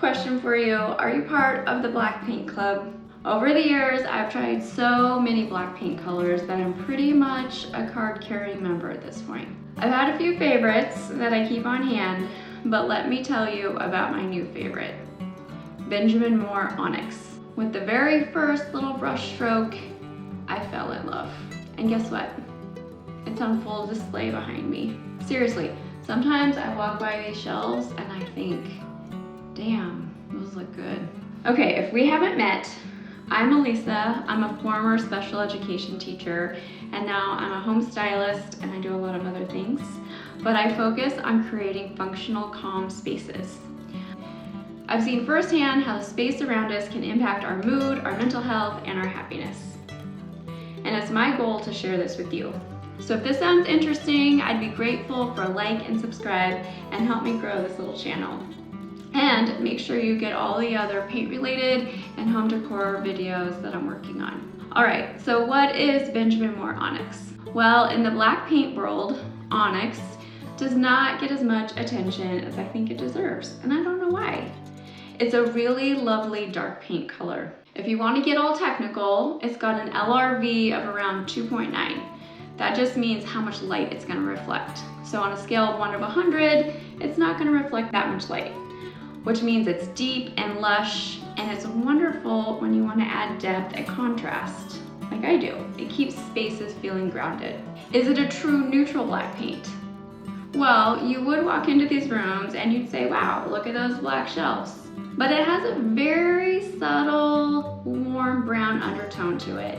Question for you, are you part of the black paint club? Over the years, I've tried so many black paint colors that I'm pretty much a card-carrying member at this point. I've had a few favorites that I keep on hand, but let me tell you about my new favorite, Benjamin Moore Onyx. With the very first little brush stroke, I fell in love. And guess what? It's on full display behind me. Seriously, sometimes I walk by these shelves and I think, damn, those look good. Okay, if we haven't met, I'm Allisa. I'm a former special education teacher, and now I'm a home stylist and I do a lot of other things, but I focus on creating functional, calm spaces. I've seen firsthand how the space around us can impact our mood, our mental health, and our happiness. And it's my goal to share this with you. So if this sounds interesting, I'd be grateful for a like and subscribe and help me grow this little channel. And make sure you get all the other paint-related and home decor videos that I'm working on. All right, so what is Benjamin Moore Onyx? Well, in the black paint world, Onyx does not get as much attention as I think it deserves, and I don't know why. It's a really lovely dark paint color. If you want to get all technical, it's got an LRV of around 2.9. That just means how much light it's going to reflect. So on a scale of 1 to 100, it's not going to reflect that much light, which means it's deep and lush, and it's wonderful when you want to add depth and contrast, like I do. It keeps spaces feeling grounded. Is it a true neutral black paint? Well, you would walk into these rooms and you'd say, wow, look at those black shelves. But it has a very subtle, warm brown undertone to it,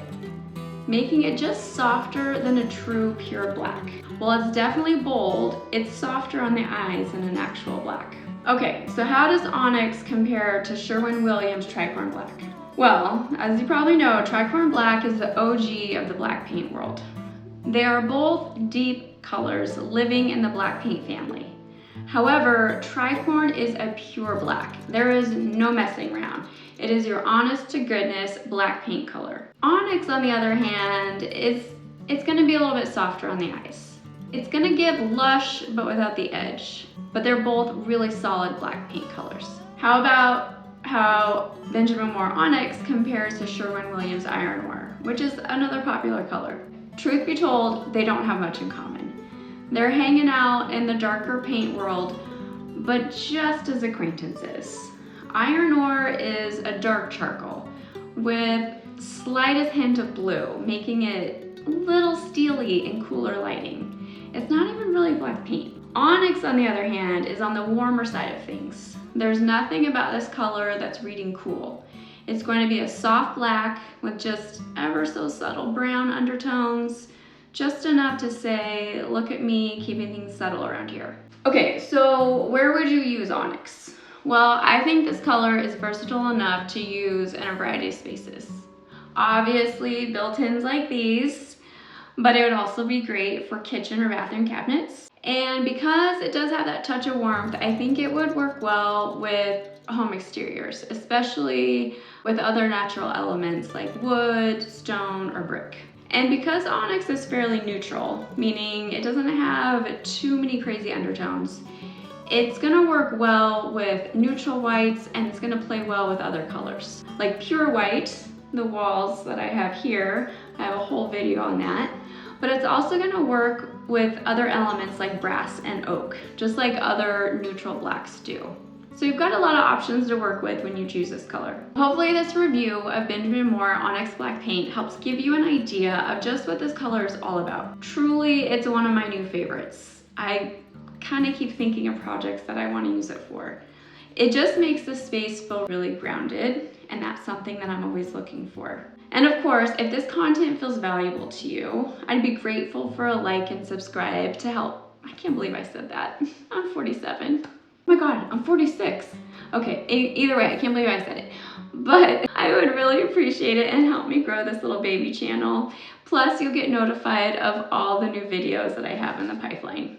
making it just softer than a true pure black. While it's definitely bold, it's softer on the eyes than an actual black. Okay, so how does Onyx compare to Sherwin Tricorn Black? Well, as you probably know, Tricorn Black is the OG of the black paint world. They are both deep colors living in the black paint family. However, Tricorn is a pure black. There is no messing around. It is your honest to goodness black paint color. Onyx, on the other hand, it's gonna be a little bit softer on the eyes. It's gonna give lush, but without the edge. But they're both really solid black paint colors. How about how Benjamin Moore Onyx compares to Sherwin Iron Ore, which is another popular color? Truth be told, they don't have much in common. They're hanging out in the darker paint world, but just as acquaintances. Iron Ore is a dark charcoal with slightest hint of blue, making it a little steely and cooler lighting. It's not even really black paint. Onyx, on the other hand, is on the warmer side of things. There's nothing about this color that's reading cool. It's going to be a soft black with just ever so subtle brown undertones, just enough to say, look at me keeping things subtle around here. Okay, so where would you use Onyx? Well, I think this color is versatile enough to use in a variety of spaces. Obviously, built-ins like these, but it would also be great for kitchen or bathroom cabinets. And because it does have that touch of warmth, I think it would work well with home exteriors, especially with other natural elements like wood, stone, or brick. And because Onyx is fairly neutral, meaning it doesn't have too many crazy undertones, it's gonna work well with neutral whites, and it's gonna play well with other colors. Like pure white, the walls that I have here, I have a whole video on that, but it's also gonna work with other elements like brass and oak, just like other neutral blacks do. So you've got a lot of options to work with when you choose this color. Hopefully this review of Benjamin Moore Onyx Black Paint helps give you an idea of just what this color is all about. Truly, it's one of my new favorites. I kind of keep thinking of projects that I want to use it for. It just makes the space feel really grounded, and that's something that I'm always looking for. And of course, if this content feels valuable to you, I'd be grateful for a like and subscribe to help. I can't believe I said that. I'm 47. Oh my God, I'm 46. Okay, either way, I can't believe I said it. But I would really appreciate it and help me grow this little baby channel. Plus, you'll get notified of all the new videos that I have in the pipeline.